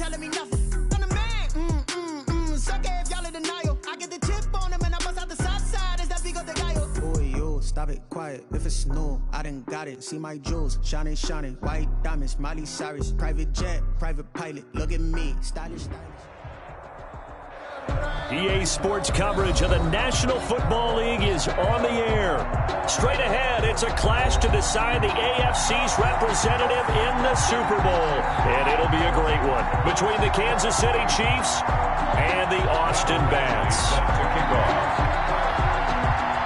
telling me nothing. I'm the man. Suck it if y'all in denial. I get the chip on him and I bust out the south side. Is that Vigo de Gallo? Boy, yo, stop it, quiet. If it's new, I done got it. See my jewels, shining, shining. White diamonds, Miley Cyrus. Private jet, private pilot. Look at me, stylish, stylish. EA Sports coverage of the National Football League is on the air. Straight ahead, it's a clash to decide the AFC's representative in the Super Bowl. And it'll be a great one between the Kansas City Chiefs and the Austin Bats.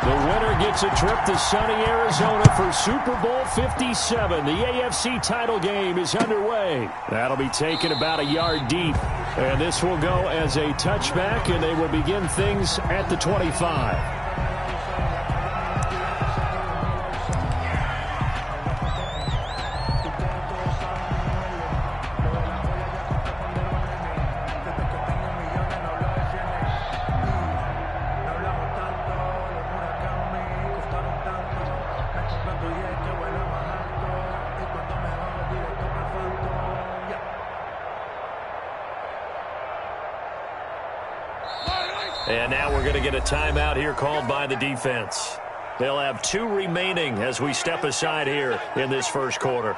The winner gets a trip to sunny Arizona for Super Bowl 57. The AFC title game is underway. That'll be taken about a yard deep. And this will go as a touchback, and they will begin things at the 25. And now we're going to get a timeout here called by the defense. They'll have 2 remaining as we step aside here in this first quarter.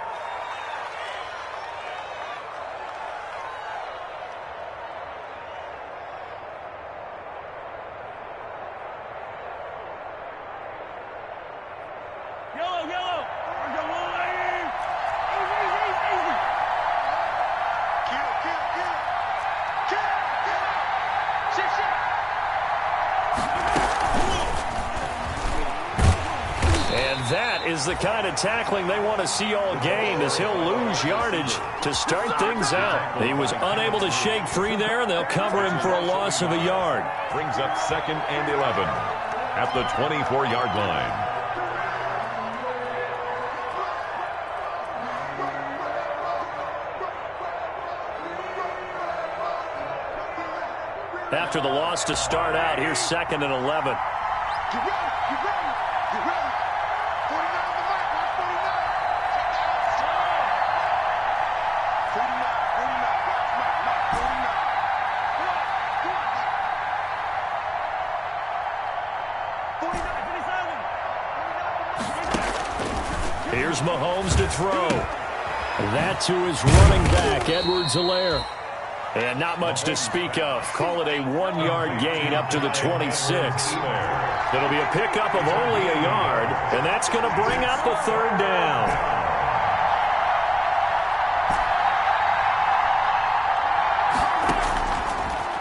The kind of tackling they want to see all game, as he'll lose yardage to start things out. He was unable to shake free there, and they'll cover him for a loss of a yard. Brings up 2nd and 11 at the 24-yard line. After the loss to start out, here's 2nd and 11. Here's Mahomes to throw. That to his running back, Edwards-Helaire. And not much to speak of. Call it a 1-yard gain up to the 26. It'll be a pickup of only a yard, and that's going to bring up a 3rd down.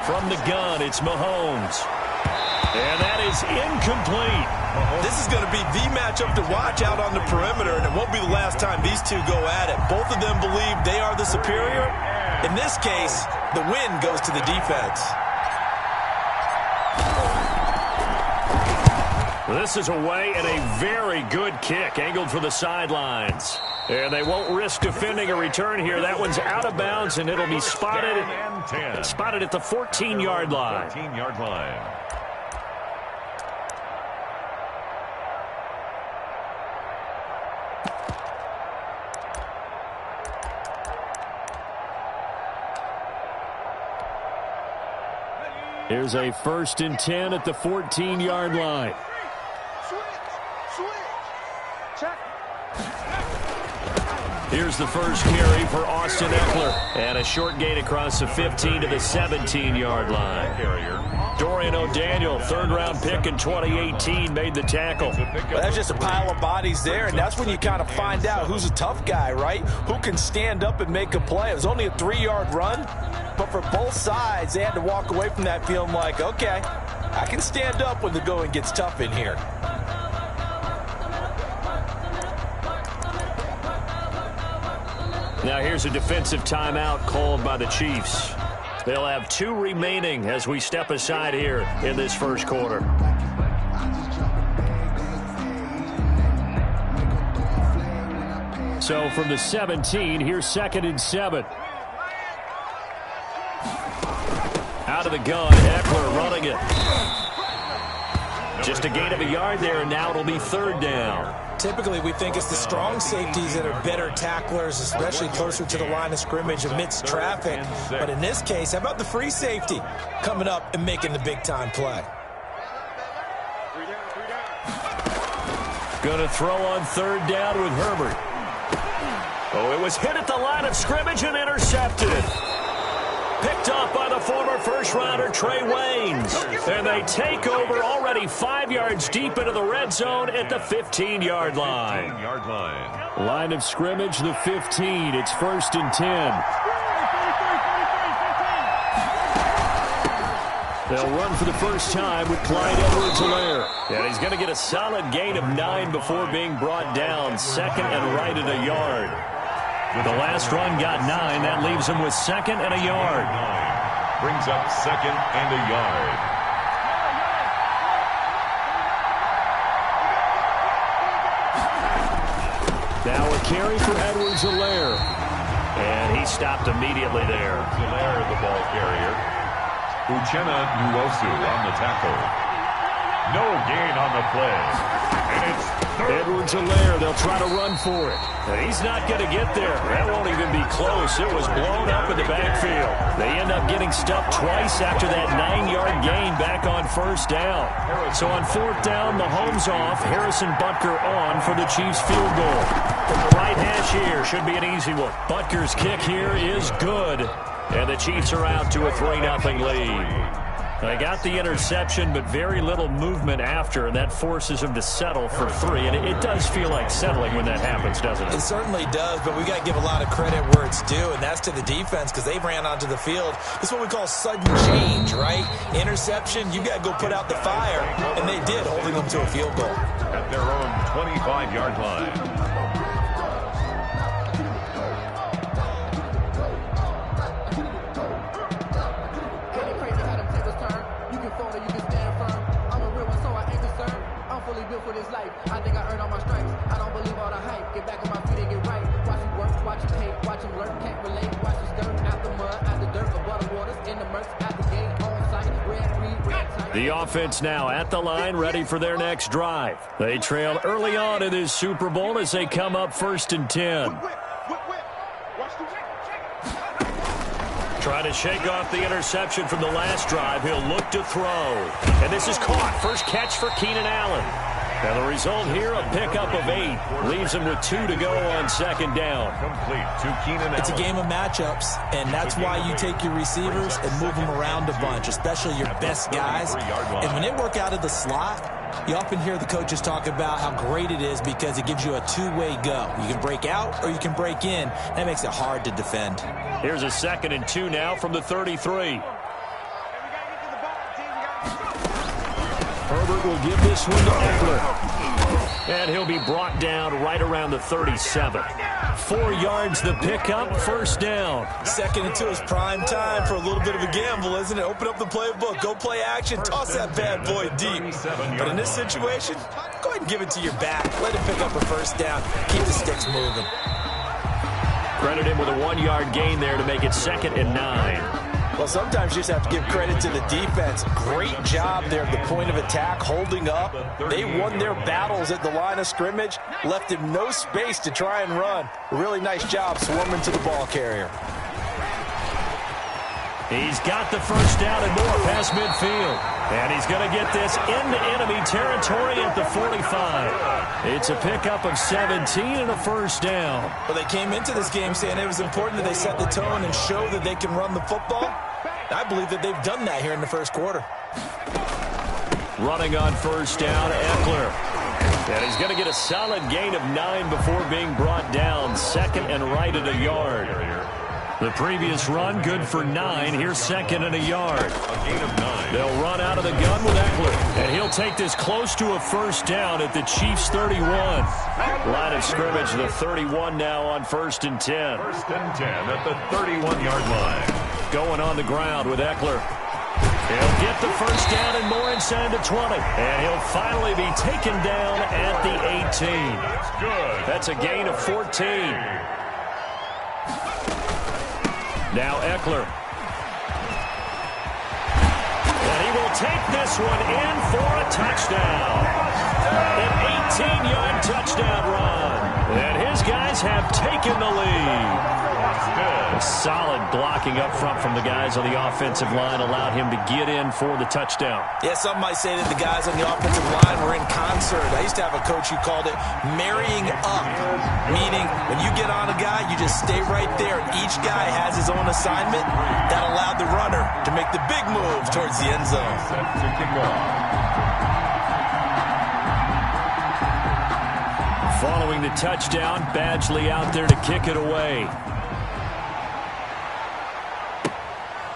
From the gun, it's Mahomes. And that is incomplete. This is going to be the matchup to watch out on the perimeter, and it won't be the last time these two go at it. Both of them believe they are the superior. In this case, the win goes to the defense. This is away and a very good kick, angled for the sidelines. And they won't risk defending a return here. That one's out of bounds, and it'll be spotted at the 14-yard line. 14-yard line. Here's a 1st and 10 at the 14-yard line. Here's the first carry for Austin Eckler. And a short gain across the 15 to the 17-yard line. Dorian O'Daniel, 3rd-round pick in 2018, made the tackle. Well, that's just a pile of bodies there, and that's when you kind of find out who's a tough guy, right? Who can stand up and make a play. It was only a 3-yard run, but for both sides, they had to walk away from that feeling like, okay, I can stand up when the going gets tough in here. Now here's a defensive timeout called by the Chiefs. They'll have 2 remaining as we step aside here in this first quarter. So from the 17, here's 2nd and 7. Out of the gun, Eckler running it. Just a gain of a yard there, and now it'll be 3rd down. Typically, we think it's the strong safeties that are better tacklers, especially closer to the line of scrimmage amidst traffic. But in this case, how about the free safety coming up and making the big-time play? Going to throw on third down with Herbert. Oh, it was hit at the line of scrimmage and intercepted. Picked off by the former first-rounder Trey Waynes. And they take over already 5 yards deep into the red zone at the 15-yard line. Line of scrimmage, the 15. It's 1st and 10. They'll run for the first time with Clyde Edwards-Helaire. And he's going to get a solid gain of 9 before being brought down. Second and right at a yard. The last run got 9. That leaves him with second and a yard. Brings up second and a yard. Now a carry for Edwards-Helaire. And he stopped immediately there. Helaire, the ball carrier. Uchenna Nwosu on the tackle. No gain on the play. And it's Edwards-Helaire, they'll try to run for it. And he's not going to get there. That won't even be close. It was blown up in the backfield. They end up getting stuffed twice after that 9-yard gain back on first down. So on fourth down, Mahomes off, Harrison Butker on for the Chiefs field goal. From the right hash here, should be an easy one. Butker's kick here is good. And the Chiefs are out to a 3-0 lead. They got the interception, but very little movement after, and that forces him to settle for 3. And it does feel like settling when that happens, doesn't it? It certainly does, but we got to give a lot of credit where it's due, and that's to the defense because they ran onto the field. This is what we call sudden change, right? Interception, you got to go put out the fire, and they did, holding them to a field goal. At their own 25-yard line. For this life, I think I earned all my stripes. I don't believe all the hype. Get back on my feet and get right. Watch him work, watch him hate, watch him lurk, can't relate. Watch him skirt out the mud, out the dirt, above the waters, in the murks, at the gate, on site, red tight. The offense now at the line, ready for their next drive. They trail early on in this Super Bowl as they come up 1st and 10. Trying to shake off the interception from the last drive. He'll look to throw. And this is caught. First catch for Keenan Allen. And the result here, a pickup of 8. Leaves him with 2 to go on second down. Complete to Keenan Allen. It's a game of matchups, and that's why you take your receivers and move them around a bunch, especially your best guys. And when they work out of the slot, you often hear the coaches talk about how great it is because it gives you a two-way go. You can break out or you can break in. That makes it hard to defend. Here's a 2nd and 2 now from the 33. Herbert will give this one to Eckler. And he'll be brought down right around the 37. 4 yards the pickup, first down. 2nd and 2 is prime time for a little bit of a gamble, isn't it? Open up the playbook, go play action, toss that bad boy deep. But in this situation, go ahead and give it to your back. Let him pick up a first down. Keep the sticks moving. Credit him with a 1-yard gain there to make it 2nd and 9. Well, sometimes you just have to give credit to the defense. Great job there at the point of attack, holding up. They won their battles at the line of scrimmage, left him no space to try and run. Really nice job swarming to the ball carrier. He's got the first down and more past midfield. And he's going to get this into enemy territory at the 45. It's a pickup of 17 and a first down. Well, they came into this game saying it was important that they set the tone and show that they can run the football. I believe that they've done that here in the first quarter. Running on first down, Eckler. And he's going to get a solid gain of 9 before being brought down. 2nd and right at a yard. The previous run, good for 9. Here's 2nd and a yard. A gain of 9. They'll run out of the gun with Eckler. And he'll take this close to a first down at the Chiefs' 31. Line of scrimmage, the 31 now on 1st and 10. 1st and 10 at the 31-yard line. Going on the ground with Eckler. He'll get the first down and more inside the 20. And he'll finally be taken down at the 18. That's good. That's a gain of 14. Now Eckler. And he will take this one in for a touchdown. An 18-yard touchdown run. And his guys have taken the lead. Solid blocking up front from the guys on the offensive line allowed him to get in for the touchdown. Yeah, some might say that the guys on the offensive line were in concert. I used to have a coach who called it marrying up, meaning when you get on a guy, you just stay right there. And each guy has his own assignment. That allowed the runner to make the big move towards the end zone. Set to kick off. Following the touchdown, Badgley out there to kick it away.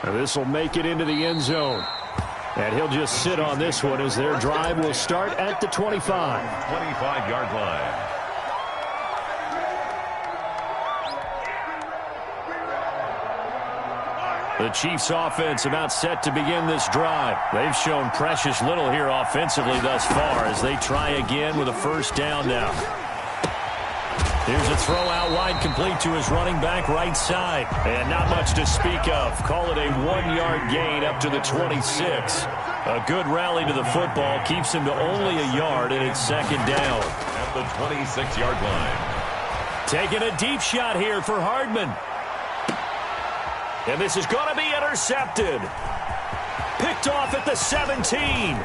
This will make it into the end zone. And he'll just sit on this one as their drive will start at the 25. 25-yard line. The Chiefs offense about set to begin this drive. They've shown precious little here offensively thus far as they try again with a first down now. Here's a throw out wide, complete to his running back right side. And not much to speak of. Call it a 1-yard gain up to the 26. A good rally to the football keeps him to only a yard, and it's second down. At the 26-yard line. Taking a deep shot here for Hardman. And this is going to be intercepted. Picked off at the 17.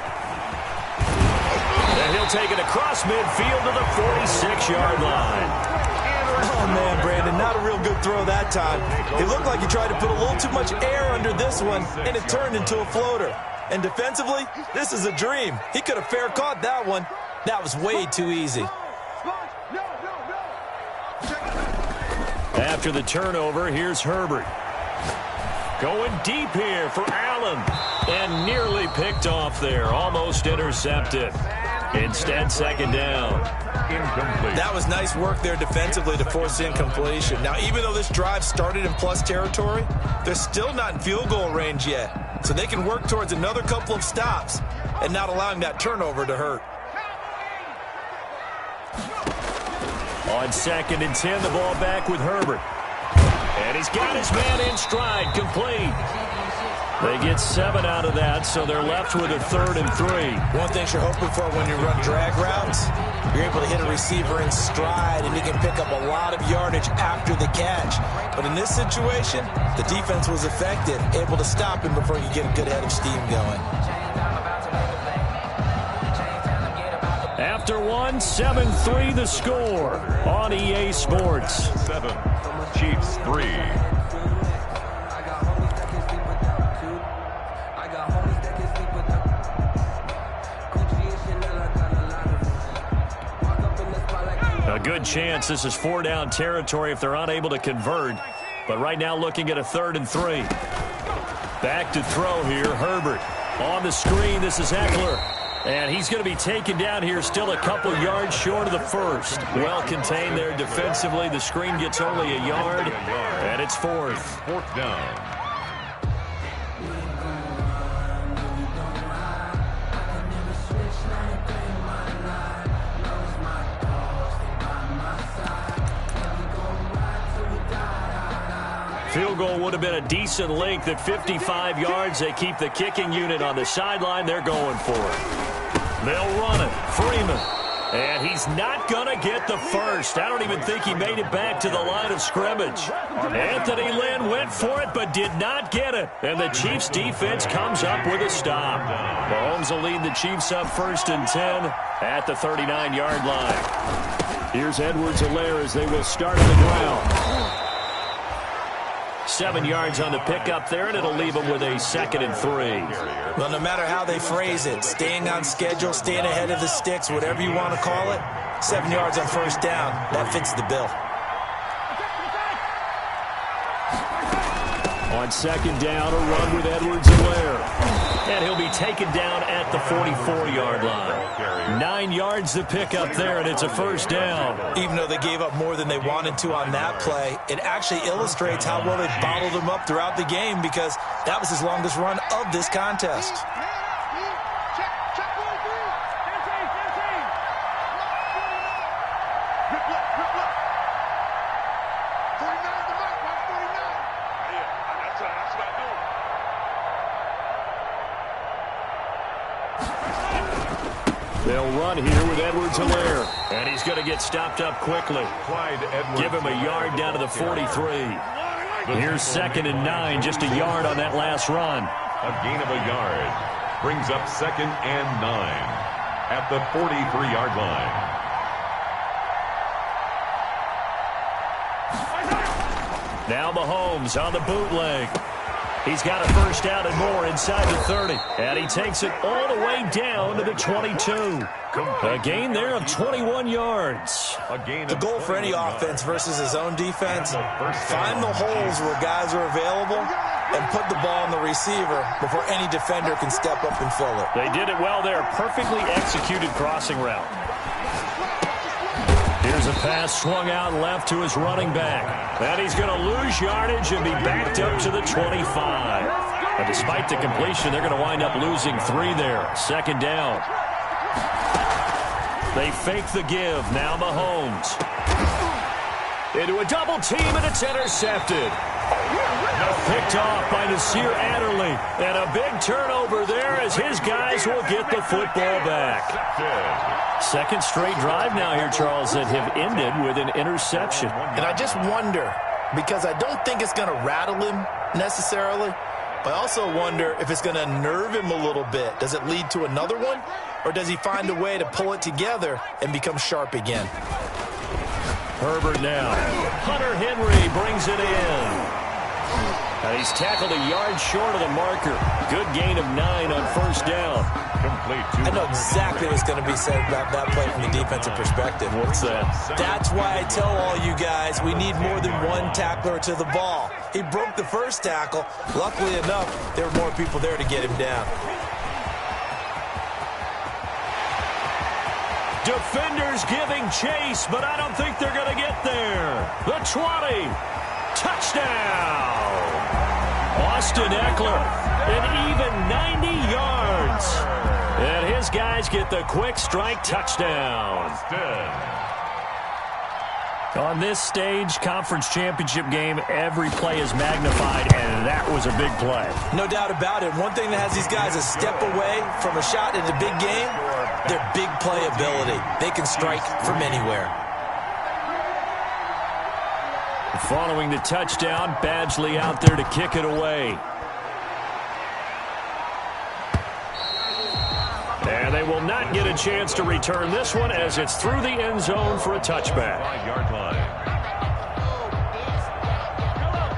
And he'll take it across midfield to the 46-yard line. Oh, man, Brandon, not a real good throw that time. It looked like he tried to put a little too much air under this one, and it turned into a floater. And defensively, this is a dream. He could have fair caught that one. That was way too easy. After the turnover, here's Herbert. Going deep here for Allen. And nearly picked off there. Almost intercepted. Instead, second down. Incomplete. That was nice work there defensively to force incompletion. Now, even though this drive started in plus territory, they're still not in field goal range yet. So they can work towards another couple of stops and not allowing that turnover to hurt. On 2nd and 10, the ball back with Herbert. And he's got his man in stride, complete. They get 7 out of that, so they're left with a 3rd and 3. One thing you're hoping for when you run drag routes, you're able to hit a receiver in stride, and he can pick up a lot of yardage after the catch. But in this situation, the defense was effective, able to stop him before you get a good head of steam going. After one, 7-3 the score on EA Sports. 7, Chiefs 3. A good chance this is 4-down territory if they're unable to convert. But right now looking at a 3rd and 3. Back to throw here, Herbert. On the screen, this is Eckler. And he's going to be taken down here still a couple yards short of the first. Well contained there defensively. The screen gets only a yard, and it's 4th. 4th down. Field goal would have been a decent length at 55 yards. They keep the kicking unit on the sideline. They're going for it. They'll run it. Freeman. And he's not going to get the first. I don't even think he made it back to the line of scrimmage. Anthony Lynn went for it but did not get it. And the Chiefs defense comes up with a stop. Mahomes will lead the Chiefs up 1st and 10 at the 39-yard line. Here's Edwards-Helaire as they will start on the ground. 7 yards on the pickup there, and it'll leave them with a 2nd and 3. Well, no matter how they phrase it, staying on schedule, staying ahead of the sticks, whatever you want to call it, 7 yards on 1st down, that fits the bill. On 2nd down, a run with Edwards-Helaire. And he'll be taken down at the 44-yard line. 9 yards to pick up there, and it's a 1st down. Even though they gave up more than they wanted to on that play, it actually illustrates how well they bottled him up throughout the game because that was his longest run of this contest. They'll run here with Edwards-Helaire. And he's going to get stopped up quickly. Give him a yard down to the 43. Here's 2nd and 9, just a yard on that last run. A gain of a yard brings up 2nd and 9 at the 43-yard line. Now Mahomes on the bootleg. He's got a first down and more inside the 30. And he takes it all the way down to the 22. A gain there of 21 yards. The goal for any offense versus his own defense, find the holes where guys are available and put the ball on the receiver before any defender can step up and fill it. They did it well there. Perfectly executed crossing route. Here's a pass swung out left to his running back. And he's going to lose yardage and be backed up to the 25. But despite the completion, they're going to wind up losing 3 there. 2nd down. They fake the give. Now Mahomes. Into a double team, and it's intercepted. Picked off by Nasir Adderley. And a big turnover there as his guys will get the football back. 2nd straight drive now here, Charles, that have ended with an interception. And I just wonder, because I don't think it's going to rattle him necessarily, but I also wonder if it's going to nerve him a little bit. Does it lead to another one? Or does he find a way to pull it together and become sharp again? Herbert now. Hunter Henry brings it in. And he's tackled a yard short of the marker. Good gain of 9 on 1st down. I know exactly what's going to be said about that play from the defensive perspective. What's that? That's why I tell all you guys we need more than one tackler to the ball. He broke the first tackle. Luckily enough, there were more people there to get him down. Defenders giving chase, but I don't think they're going to get there. The 20. Touchdown. Austin Eckler, an even 90 yards. And his guys get the quick strike touchdown. On this stage, conference championship game, every play is magnified, and that was a big play. No doubt about it. One thing that has these guys a step away from a shot at a big game, their big play ability. They can strike from anywhere. Following the touchdown, Badgley out there to kick it away. And they will not get a chance to return this one as it's through the end zone for a touchback. 5-yard line.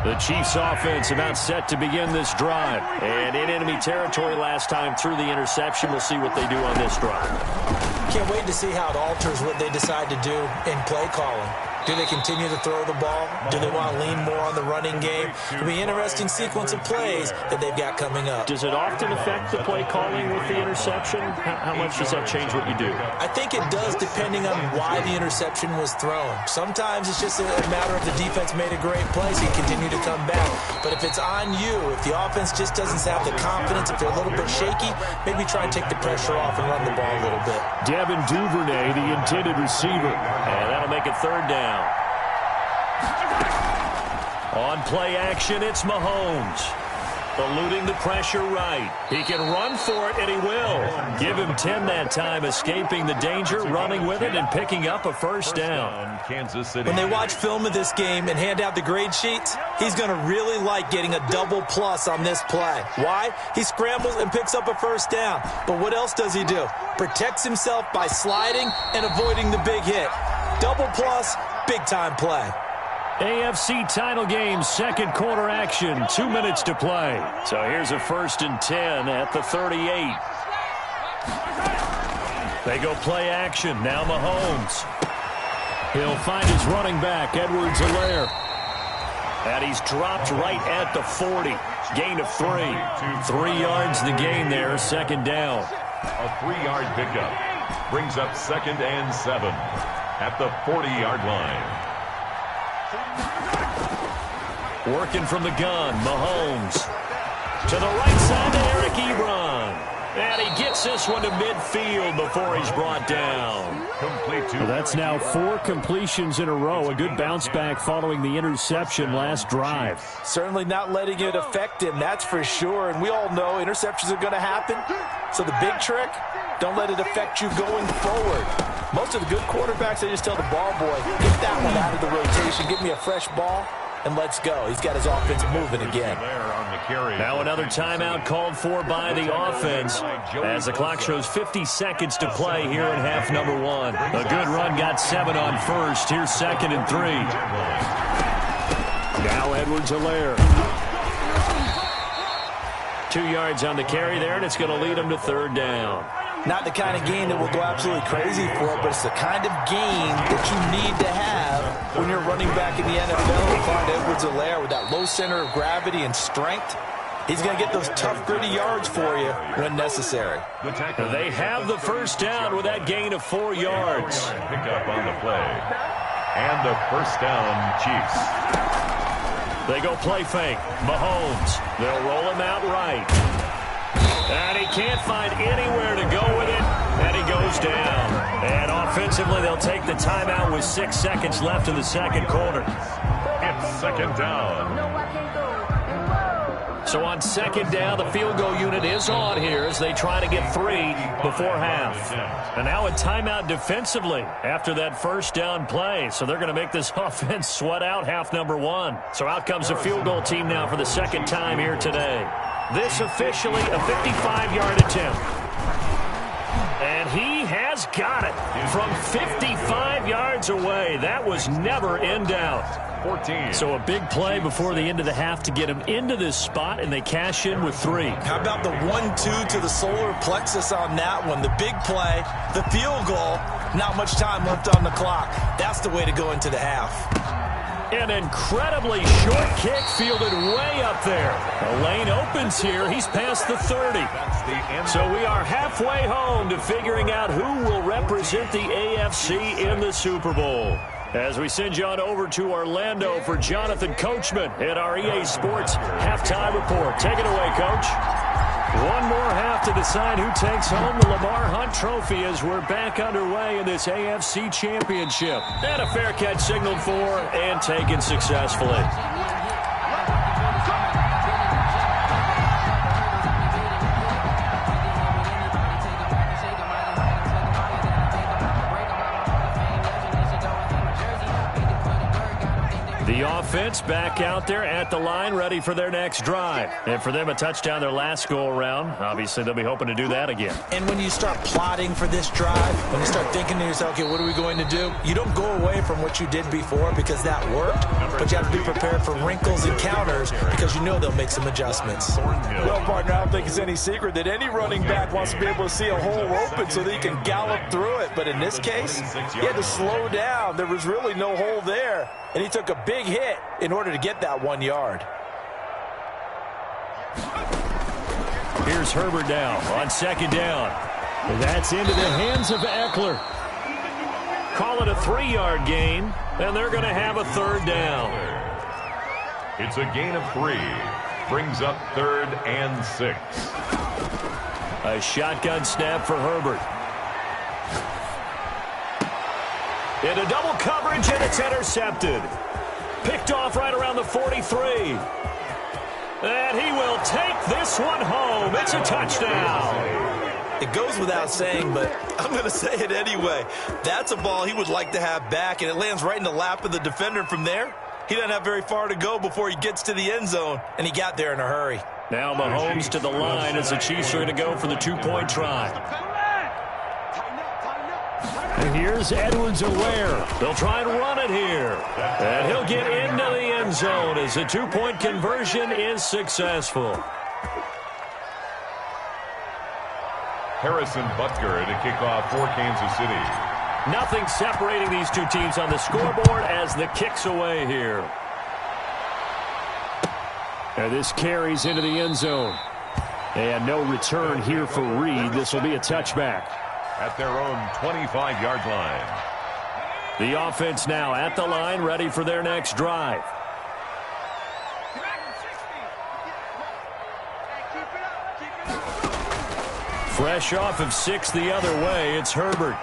The Chiefs offense about set to begin this drive. And in enemy territory last time through the interception. We'll see what they do on this drive. Can't wait to see how it alters what they decide to do in play calling. Do they continue to throw the ball? Do they want to lean more on the running game? It'll be an interesting sequence of plays that they've got coming up. Does it often affect the play calling with the interception? How much does that change what you do? I think it does depending on why the interception was thrown. Sometimes it's just a matter of the defense made a great play, so you continue to come back. But if it's on you, if the offense just doesn't have the confidence, if they're a little bit shaky, maybe try and take the pressure off and run the ball a little bit. Devin Duvernay, the intended receiver. And that'll make it 3rd down. On play action, it's Mahomes. Eluding the pressure right. He can run for it, and he will. Give him 10 that time, escaping the danger, running with it, and picking up a first down. Kansas City. When they watch film of this game and hand out the grade sheets, he's going to really like getting a double plus on this play. Why? He scrambles and picks up a first down. But what else does he do? Protects himself by sliding and avoiding the big hit. Double plus, big-time play. AFC title game, 2nd quarter action, 2 minutes to play. So here's a 1st and 10 at the 38. They go play action. Now Mahomes. He'll find his running back, Edwards-Helaire. And he's dropped right at the 40. Gain of 3. 3 yards the gain there, 2nd down. A 3-yard pickup brings up 2nd and 7 at the 40-yard line. Working from the gun, Mahomes. To the right side to Eric Ebron. And he gets this one to midfield before he's brought down. That's now 4 completions in a row. A good bounce back following the interception last drive. Certainly not letting it affect him, that's for sure. And we all know interceptions are going to happen. So the big trick, Don't let it affect you going forward. Most of the good quarterbacks, they just tell the ball boy, get that one out of the rotation, give me a fresh ball, and let's go. He's got his offense moving again. Now another timeout called for by the offense as the clock shows 50 seconds to play here in half number 1. A good run got 7 on first. Here's 2nd and 3. Now Edwards-Helaire. 2 yards on the carry there, and it's going to lead him to 3rd down. Not the kind of game that will go absolutely crazy for, but it's the kind of game that you need to have when you're running back in the NFL. Find Edwards-Helaire with that low center of gravity and strength. He's going to get those tough, gritty yards for you when necessary. They have the first down with that gain of 4 yards. Pick up on the play. And the first down, Chiefs. They go play fake. Mahomes. They'll roll him out right. And he can't find anywhere to go with it. And he goes down. And offensively, they'll take the timeout with 6 seconds left in the second quarter. It's 2nd down. So on 2nd down, the field goal unit is on here as they try to get 3 before half. And now a timeout defensively after that first down play. So they're going to make this offense sweat out half number 1. So out comes the field goal team now for the 2nd time here today. This officially a 55-yard attempt. And he has got it from 55 yards away. That was never in doubt. 14. So a big play before the end of the half to get him into this spot, and they cash in with 3. How about the 1-2 to the solar plexus on that one? The big play, the field goal, not much time left on the clock. That's the way to go into the half. An incredibly short kick fielded way up there. The lane opens here. He's past the 30. So we are halfway home to figuring out who will represent the AFC in the Super Bowl. As we send you on over to Orlando for Jonathan Coachman at our EA Sports Halftime Report. Take it away, Coach. One more half to decide who takes home the Lamar Hunt Trophy as we're back underway in this AFC Championship. And a fair catch signaled for and taken successfully. The offense back out there at the line, ready for their next drive. And for them, a touchdown their last go-around. Obviously, they'll be hoping to do that again. And when you start plotting for this drive, when you start thinking to yourself, okay, what are we going to do? You don't go away from what you did before because that worked, but you have to be prepared for wrinkles and counters because you know they'll make some adjustments. Well, partner, I don't think it's any secret that any running back wants to be able to see a hole open so that he can gallop through it. But in this case, he had to slow down. There was really no hole there. And he took a big hit in order to get that 1 yard. Here's Herbert now on 2nd down. That's into the hands of Eckler. Call it a 3-yard gain, and they're going to have a 3rd down. It's a gain of 3. Brings up 3rd and 6. A shotgun snap for Herbert. Into double coverage, and it's intercepted. Picked off right around the 43. And he will take this one home. It's a touchdown. It goes without saying, but I'm going to say it anyway. That's a ball he would like to have back, and it lands right in the lap of the defender from there. He doesn't have very far to go before he gets to the end zone, and he got there in a hurry. Now Mahomes to the line as the Chiefs are going to go for the 2-point try. And here's Edwards-Helaire. They'll try and run it here. And he'll get into the end zone as the 2-point conversion is successful. Harrison Butker to kick off for Kansas City. Nothing separating these two teams on the scoreboard as the kick's away here. And this carries into the end zone. And no return here for Reed. This will be a touchback. At their own 25-yard line. The offense now at the line, ready for their next drive. Fresh off of 6 the other way, it's Herbert.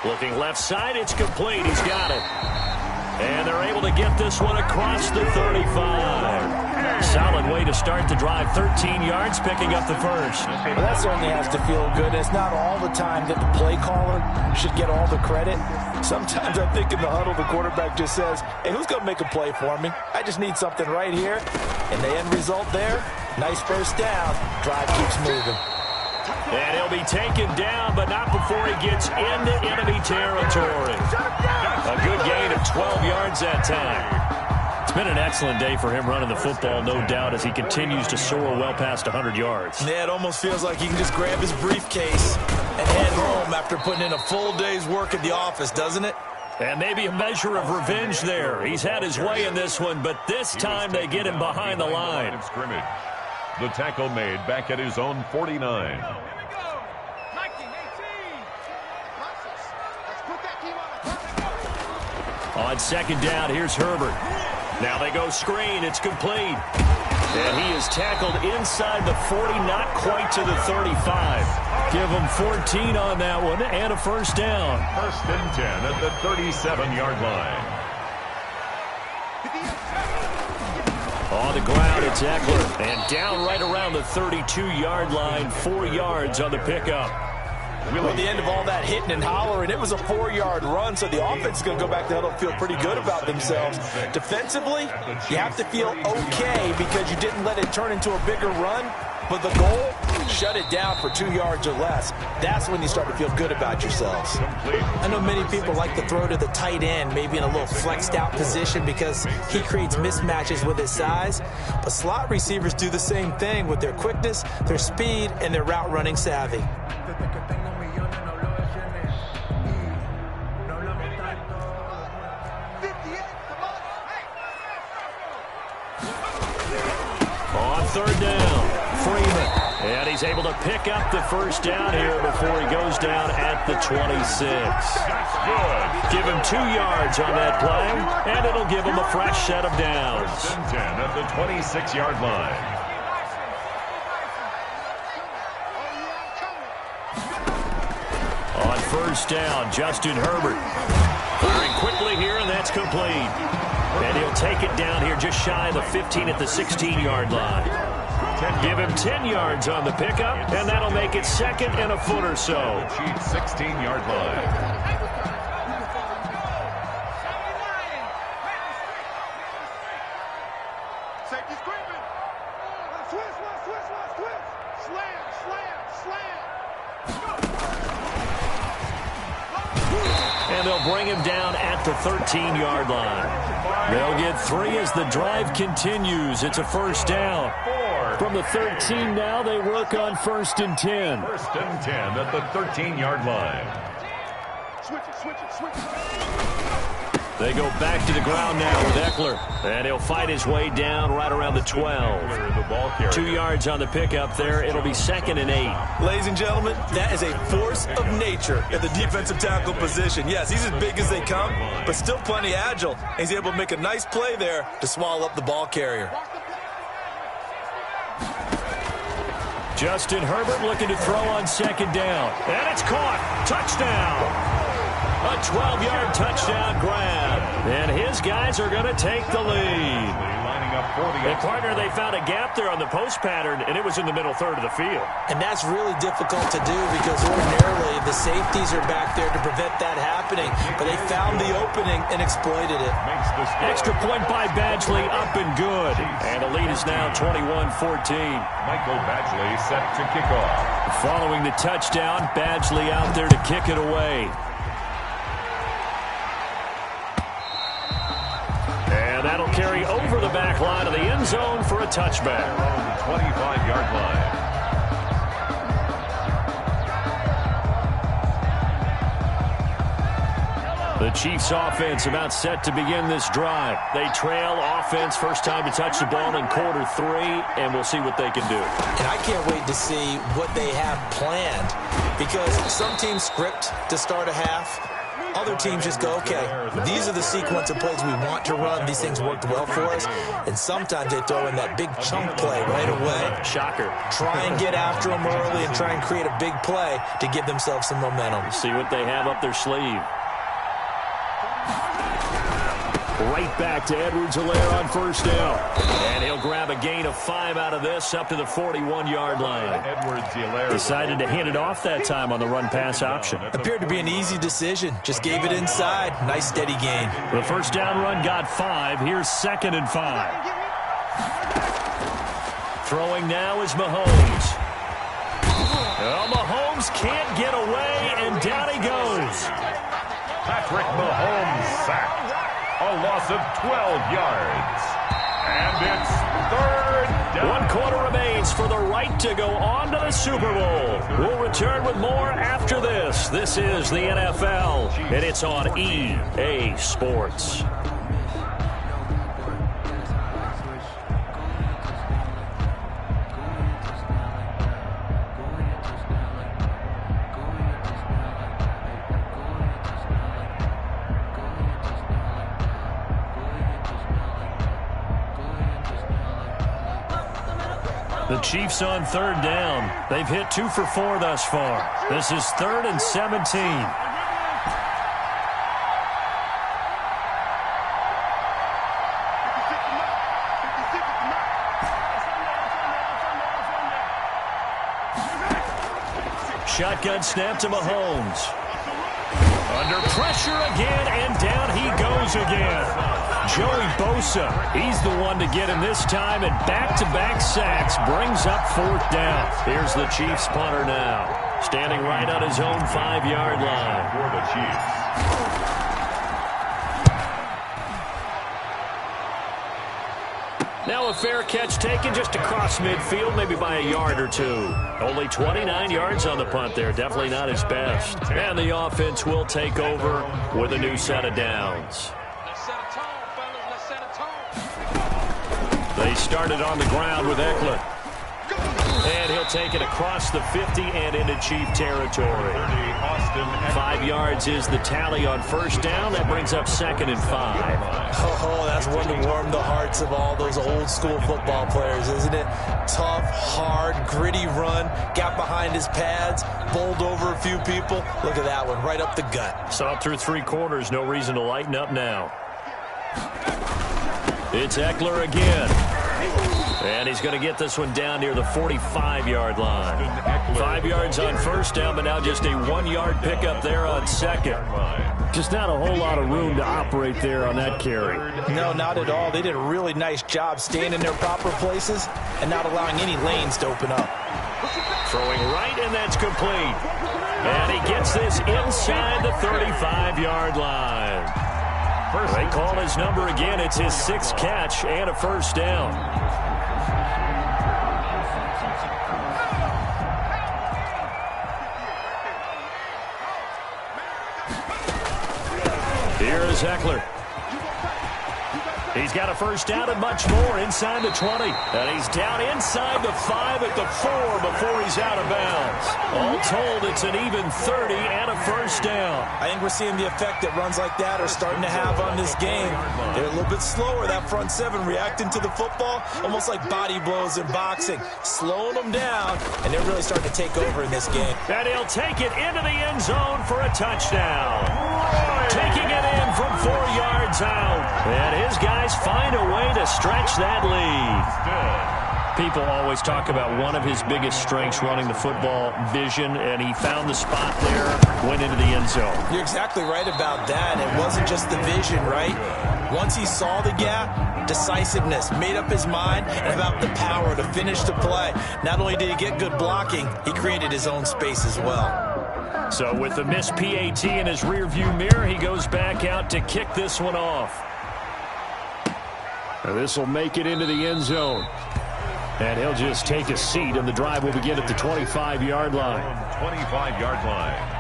Looking left side, it's complete. He's got it. And they're able to get this one across the 35. Solid way to start the drive. 13 yards, picking up the first. Well, that certainly has to feel good. It's not all the time that the play caller should get all the credit. Sometimes I think in the huddle, the quarterback just says, hey, who's going to make a play for me? I just need something right here. And the end result there, nice first down. Drive keeps moving. And he'll be taken down, but not before he gets into enemy territory. A good gain of 12 yards that time. It's been an excellent day for him running the football, no doubt, as he continues to soar well past 100 yards. Yeah, it almost feels like he can just grab his briefcase and head home after putting in a full day's work at the office, doesn't it? And maybe a measure of revenge there. He's had his way in this one, but this time they get him behind the line. Scrimmage. The tackle made back at his own 49. On second down, here's Herbert. Now they go screen. It's complete. And he is tackled inside the 40, not quite to the 35. Give him 14 on that one and a first down. First and 10 at the 37-yard line. On the ground, it's Eckler. And down right around the 32-yard line, 4 yards on the pickup. At the end of all that hitting and hollering, it was a 4-yard run, so the offense is going to go back to huddle and feel pretty good about themselves. Defensively, you have to feel okay because you didn't let it turn into a bigger run, but the goal, shut it down for 2 yards or less. That's when you start to feel good about yourselves. I know many people like to throw to the tight end, maybe in a little flexed out position because he creates mismatches with his size, but slot receivers do the same thing with their quickness, their speed, and their route running savvy. Third down, Freeman. And he's able to pick up the first down here before he goes down at the 26. That's good. Give him 2 yards on that play, and it'll give him a fresh set of downs. First and 10 at the 26-yard line. On first down, Justin Herbert. Firing quickly here, and that's complete. And he'll take it down here just shy of the 15 at the 16-yard line. Give him 10 yards on the pickup, and that'll make it second and a foot or so. Chiefs 16-yard line. And they'll bring him down at the 13-yard line. They'll get 3 as the drive continues. It's a first down. From the 13 now, they work on first and 10. First and 10 at the 13-yard line. They go back to the ground now with Eckler. And he'll fight his way down right around the 12. 2 yards on the pickup there. It'll be second and 8. Ladies and gentlemen, that is a force of nature at the defensive tackle position. Yes, he's as big as they come, but still plenty agile. He's able to make a nice play there to swallow up the ball carrier. Justin Herbert looking to throw on second down. And it's caught. Touchdown. A 12-yard touchdown grab. And his guys are going to take the lead. And partner, they found a gap there on the post pattern, and it was in the middle third of the field. And that's really difficult to do because ordinarily the safeties are back there to prevent that happening. But they found the opening and exploited it. Extra point by Badgley, up and good. And the lead is now 21-14. Michael Badgley set to kick off. Following the touchdown, Badgley out there to kick it away. And that'll carry over the back line of the end zone for a touchback. On the 25-yard line. The Chiefs offense about set to begin this drive. They trail offense, first time to touch the ball in quarter 3, and we'll see what they can do. And I can't wait to see what they have planned because some teams script to start a half. Other teams just go, okay, these are the sequence of plays we want to run. These things worked well for us. And sometimes they throw in that big chunk play right away. Shocker. Try and get after them early and try and create a big play to give themselves some momentum. See what they have up their sleeve. Right back to Edwards-Helaire on first down. And he'll grab a gain of 5 out of this up to the 41-yard line. Decided to hand it off that time on the run-pass option. Appeared to be an easy decision. Just gave it inside. Nice steady gain. The first down run got 5. Here's 2nd and 5. Throwing now is Mahomes. Well, Mahomes can't get away, and down he goes. Patrick Mahomes sacked. A loss of 12 yards. And it's 3rd down. 1 quarter remains for the right to go on to the Super Bowl. We'll return with more after this. This is the NFL, and it's on EA Sports. The Chiefs on 3rd down. They've hit 2 for 4 thus far. This is 3rd and 17. Shotgun snap to Mahomes. Under pressure again, and down he goes again. Joey Bosa, he's the one to get him this time, and back-to-back sacks brings up 4th down. Here's the Chiefs punter now, standing right on his own 5-yard line. For the Chiefs. Now a fair catch taken just across midfield, maybe by a yard or 2. Only 29 yards on the punt there. Definitely not his best. And the offense will take over with a new set of downs. They started on the ground with Eckler. And he'll take it across the 50 and into Chief territory. 5 yards is the tally on first down. That brings up 2nd and 5. Oh, that's one to warm the hearts of all those old-school football players, isn't it? Tough, hard, gritty run. Got behind his pads, bowled over a few people. Look at that one, right up the gut. Saw it through 3 quarters. No reason to lighten up now. It's Eckler again. And he's going to get this one down near the 45-yard line. 5 yards on first down, but now just a 1-yard pickup there on 2nd. Just not a whole lot of room to operate there on that carry. No, not at all. They did a really nice job staying in their proper places and not allowing any lanes to open up. Throwing right, and that's complete. And he gets this inside the 35-yard line. They call his number again. It's his 6th catch and a first down. Here is Eckler. He's got a first down and much more inside the 20. And he's down inside the 5 at the 4 before he's out of bounds. All told, it's an even 30 and a first down. I think we're seeing the effect that runs like that are starting to have on this game. They're a little bit slower, that front 7, reacting to the football, almost like body blows in boxing, slowing them down, and they're really starting to take over in this game. And he'll take it into the end zone for a touchdown. Taking it in from 4 yards out. And his guys find a way to stretch that lead. People always talk about one of his biggest strengths running the football, vision, and he found the spot there, went into the end zone. You're exactly right about that. It wasn't just the vision, right? Once he saw the gap, decisiveness, made up his mind, and about the power to finish the play. Not only did he get good blocking, he created his own space as well. So with the missed PAT in his rearview mirror, he goes back out to kick this one off. This will make it into the end zone. And he'll just take a seat, and the drive will begin at the 25-yard line. 25-yard line.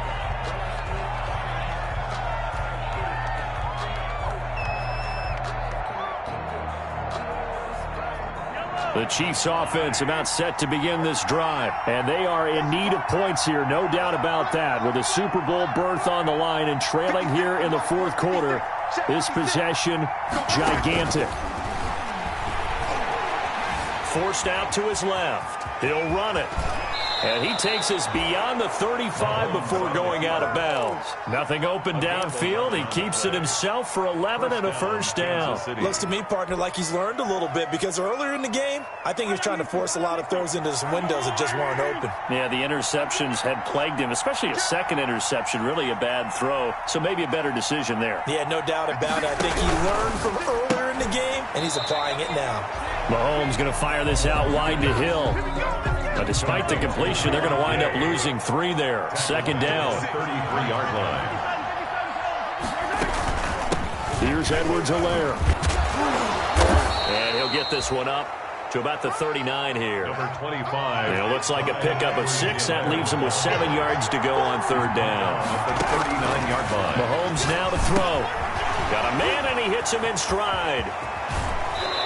The Chiefs offense about set to begin this drive, and they are in need of points here, no doubt about that, with a Super Bowl berth on the line and trailing here in the 4th quarter. This possession, gigantic. Forced out to his left. He'll run it. And he takes us beyond the 35 before going out of bounds. Nothing open downfield. He keeps it himself for 11 and a first down. Looks to me, partner, like he's learned a little bit because earlier in the game, I think he was trying to force a lot of throws into some windows that just weren't open. Yeah, the interceptions had plagued him, especially a second interception, really a bad throw. So maybe a better decision there. Yeah, no doubt about it. I think he learned from earlier in the game, and he's applying it now. Mahomes going to fire this out wide to Hill. But despite the completion, they're going to wind up losing 3 there. Second down. 33-yard line. Here's Edwards-Helaire. And he'll get this one up to about the 39 here. Number 25. And it looks like a pickup of 6. That leaves him with 7 yards to go on third down. At the 39-yard line. Mahomes now to throw. Got a man, and he hits him in stride.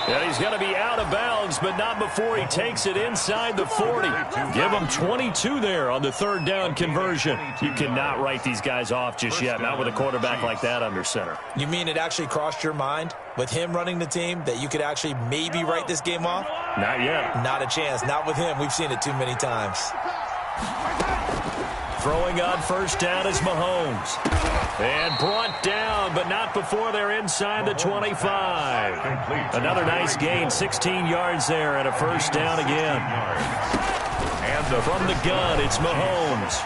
And he's going to be out of bounds, but not before he takes it inside the 40. Give him 22 there on the third down conversion. You cannot write these guys off just yet, not with a quarterback like that under center. You mean it actually crossed your mind with him running the team that you could actually maybe write this game off? Not yet. Not a chance. Not with him. We've seen it too many times. Throwing on first down is Mahomes. And brought down, but not before they're inside the 25. Another nice gain, 16 yards there, and a first down again. And from the gun, it's Mahomes.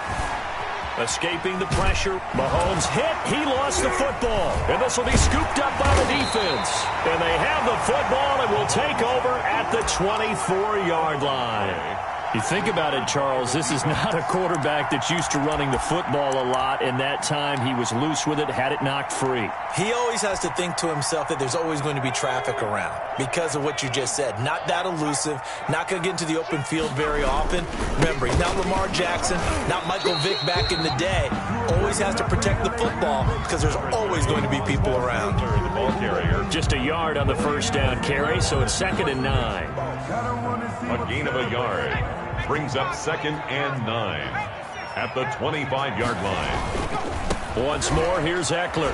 Escaping the pressure. Mahomes hit. He lost the football. And this will be scooped up by the defense. And they have the football and will take over at the 24-yard line. You think about it, Charles, this is not a quarterback that's used to running the football a lot, and that time he was loose with it, had it knocked free. He always has to think to himself that there's always going to be traffic around because of what you just said. Not that elusive, not going to get into the open field very often. Remember, he's not Lamar Jackson, not Michael Vick back in the day. Always has to protect the football because there's always going to be people around. The ball carrier. Just a yard on the first down carry, so it's 2nd and 9. A gain of a yard. Brings up 2nd and 9 at the 25-yard line. Once more, here's Eckler.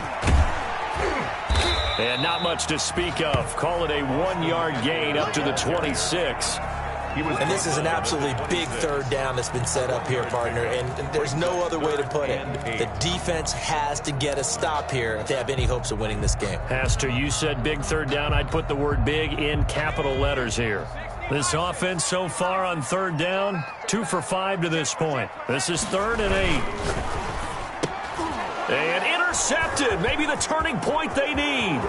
And not much to speak of. Call it a 1-yard gain up to the 26. And this is an absolutely big third down that's been set up here, partner, and there's no other way to put it. The defense has to get a stop here if they have any hopes of winning this game. Has to. You said big third down. I'd put the word big in capital letters here. This offense so far on third down, 2 for 5 to this point. This is 3rd and 8. And intercepted. Maybe the turning point they need.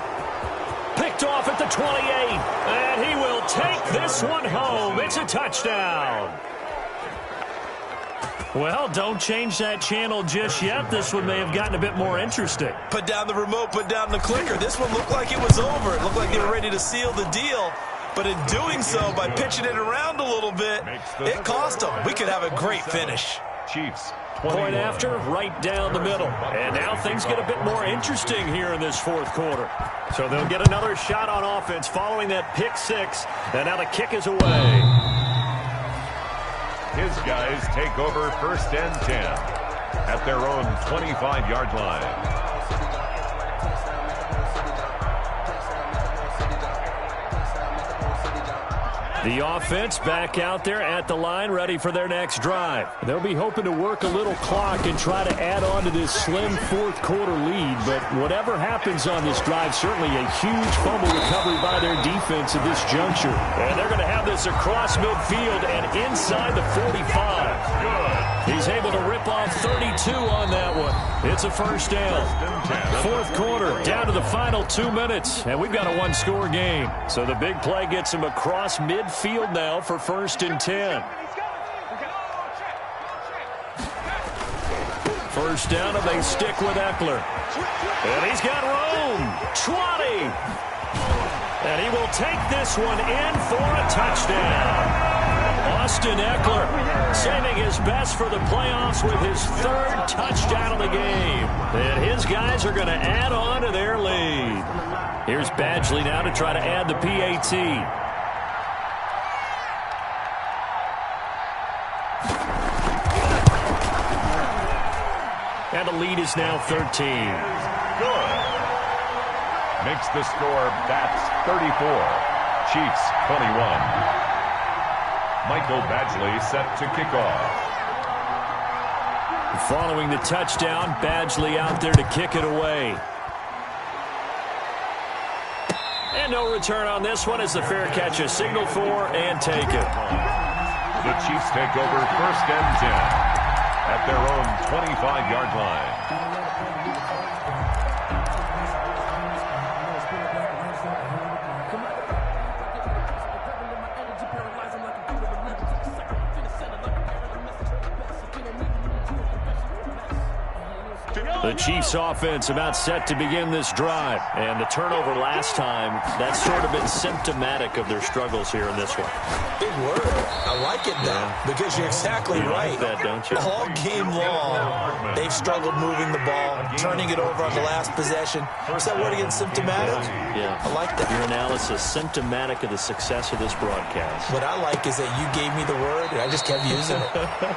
Picked off at the 28. And he will take this one home. It's a touchdown. Well, don't change that channel just yet. This one may have gotten a bit more interesting. Put down the remote, put down the clicker. This one looked like it was over. It looked like they were ready to seal the deal. But in doing so, by pitching it around a little bit, it cost them. We could have a great finish. Chiefs. Point after, right down the middle. And now things get a bit more interesting here in this fourth quarter. So they'll get another shot on offense following that pick 6. And now the kick is away. His guys take over 1st and 10 at their own 25-yard line. The offense back out there at the line, ready for their next drive. They'll be hoping to work a little clock and try to add on to this slim fourth quarter lead. But whatever happens on this drive, certainly a huge fumble recovery by their defense at this juncture. And they're going to have this across midfield and inside the 45. Good. He's able to rip off 32 on that one. It's a first down. Fourth quarter, down to the final 2 minutes. And we've got a one-score game. So the big play gets him across midfield now for 1st and 10. First down, and they stick with Eckler. And he's got room. 20. And he will take this one in for a touchdown. Austin Eckler saving his best for the playoffs with his 3rd touchdown of the game. And his guys are going to add on to their lead. Here's Badgley now to try to add the PAT. And the lead is now 13. Good. Makes the score, that's 34. Chiefs 21. Michael Badgley set to kick off. Following the touchdown, Badgley out there to kick it away. And no return on this one as the fair catch is signaled for and taken. The Chiefs take over 1st and 10 at their own 25-yard line. The Chiefs offense about set to begin this drive. And the turnover last time, that's sort of been symptomatic of their struggles here in this one. Big word. I like it, though, because you're exactly right. Like that, don't you? All game long, they've struggled moving the ball, turning it over on the last possession. What's that word again, symptomatic? Yeah. I like that. Your analysis, symptomatic of the success of this broadcast. What I like is that you gave me the word, and I just kept using it.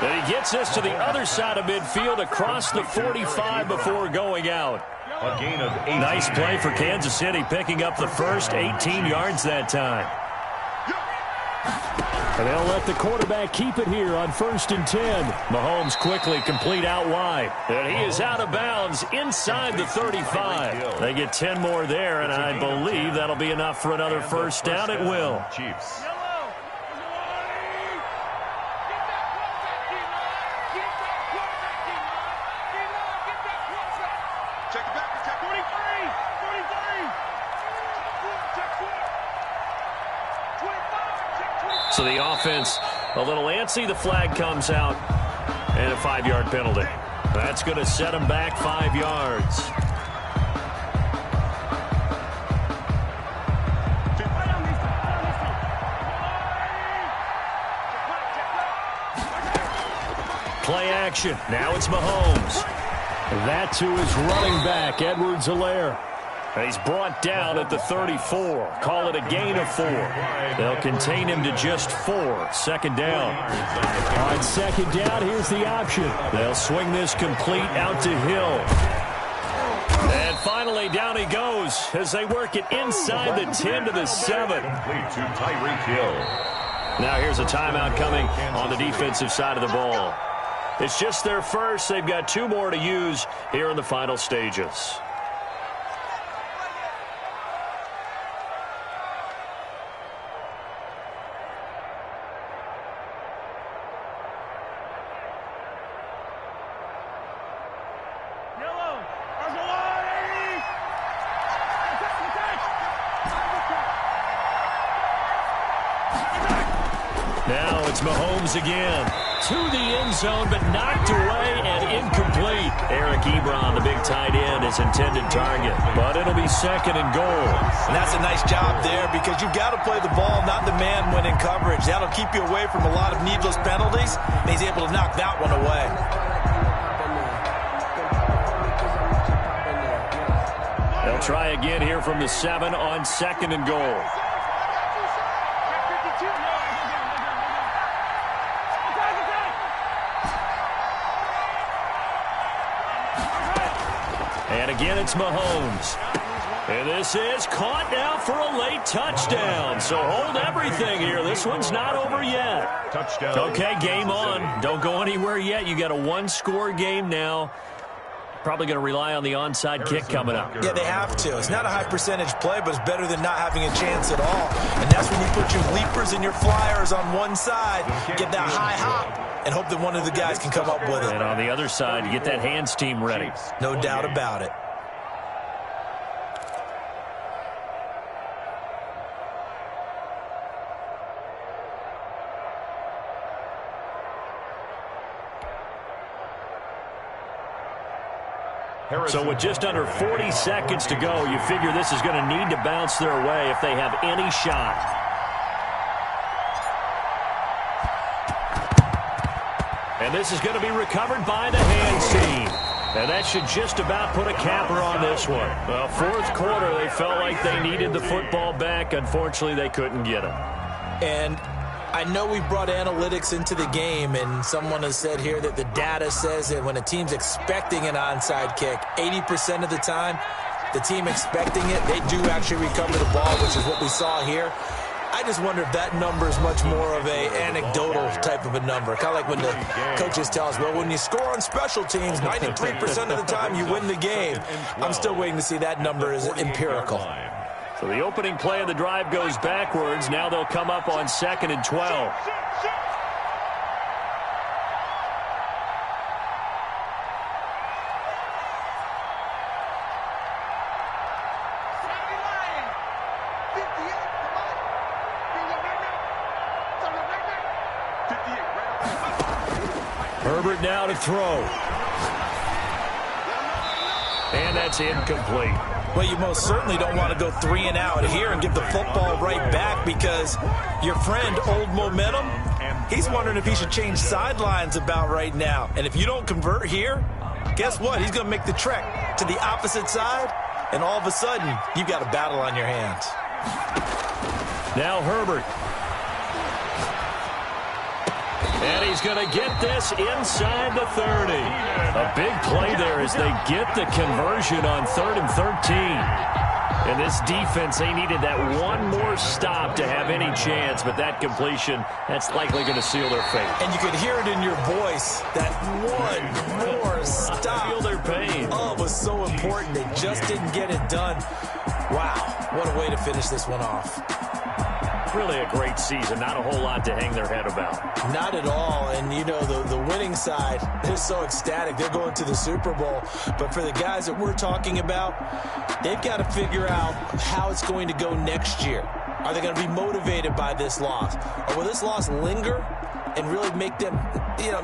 And he gets us to the other side of midfield across the 45 before going out. A gain of 18. Nice play for Kansas City, picking up the first 18 yards that time. And they'll let the quarterback keep it here on 1st and 10. Mahomes quickly complete out wide. And he is out of bounds inside the 35. They get 10 more there, and I believe that'll be enough for another first down. It will. Chiefs. So the offense a little antsy. The flag comes out, and a 5-yard penalty. That's going to set them back 5 yards. Play action. Now it's Mahomes. That to his running back, Edwards-Helaire. He's brought down at the 34. Call it a gain of 4. They'll contain him to just 4. 2nd down. On 2nd down, here's the option. They'll swing this complete out to Hill. And finally, down he goes as they work it inside the 10 to the 7. Complete to Tyreek Hill. Now here's a timeout coming on the defensive side of the ball. It's just their first. They've got 2 more to use here in the final stages. Now it's Mahomes again. To the end zone, but knocked away and incomplete. Eric Ebron, the big tight end, his intended target. But it'll be 2nd and goal. And that's a nice job there because you've got to play the ball, not the man when in coverage. That'll keep you away from a lot of needless penalties, and he's able to knock that one away. They'll try again here from the 7 on 2nd and goal. And again, it's Mahomes. And this is caught now for a late touchdown. So hold everything here. This one's not over yet. Touchdown. Okay, game on. Don't go anywhere yet. You got a 1-score game now. Probably going to rely on the onside kick coming up. Yeah, they have to. It's not a high percentage play, but it's better than not having a chance at all. And that's when you put your leapers and your flyers on one side, get that high hop, and hope that one of the guys can come up with it. And on the other side, you get that hands team ready. No doubt about it. So with just under 40 seconds to go, you figure this is going to need to bounce their way if they have any shot. And this is going to be recovered by the hands team. And that should just about put a capper on this one. Well, 4th quarter, they felt like they needed the football back. Unfortunately, they couldn't get it. And I know we brought analytics into the game, and someone has said here that the data says that when a team's expecting an onside kick, 80% of the time, the team expecting it, they do actually recover the ball, which is what we saw here. I just wonder if that number is much more of a anecdotal type of a number. Kind of like when the coaches tell us, well, when you score on special teams, 93% of the time you win the game. I'm still waiting to see that number is empirical. So the opening play of the drive goes backwards. Now they'll come up on 2nd and 12. Herbert now to throw. And that's incomplete. Well, you most certainly don't want to go 3 and out here and give the football right back, because your friend, Old Momentum, he's wondering if he should change sidelines about right now. And if you don't convert here, guess what? He's going to make the trek to the opposite side, and all of a sudden, you've got a battle on your hands. Now Herbert. And he's going to get this inside the 30. A big play there as they get the conversion on 3rd and 13. And this defense, they needed that one more stop to have any chance, but that completion, that's likely going to seal their fate. And you could hear it in your voice, that one more stop. Feel their pain. Oh, it was so important. They just didn't get it done. Wow, what a way to finish this one off. Really a great season. Not a whole lot to hang their head about. Not at all. And, you know, the winning side, they're so ecstatic. They're going to the Super Bowl. But for the guys that we're talking about, they've got to figure out how it's going to go next year. Are they going to be motivated by this loss? Or will this loss linger and really make them,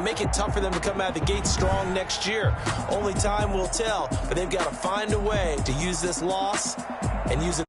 make it tough for them to come out of the gate strong next year? Only time will tell. But they've got to find a way to use this loss and use it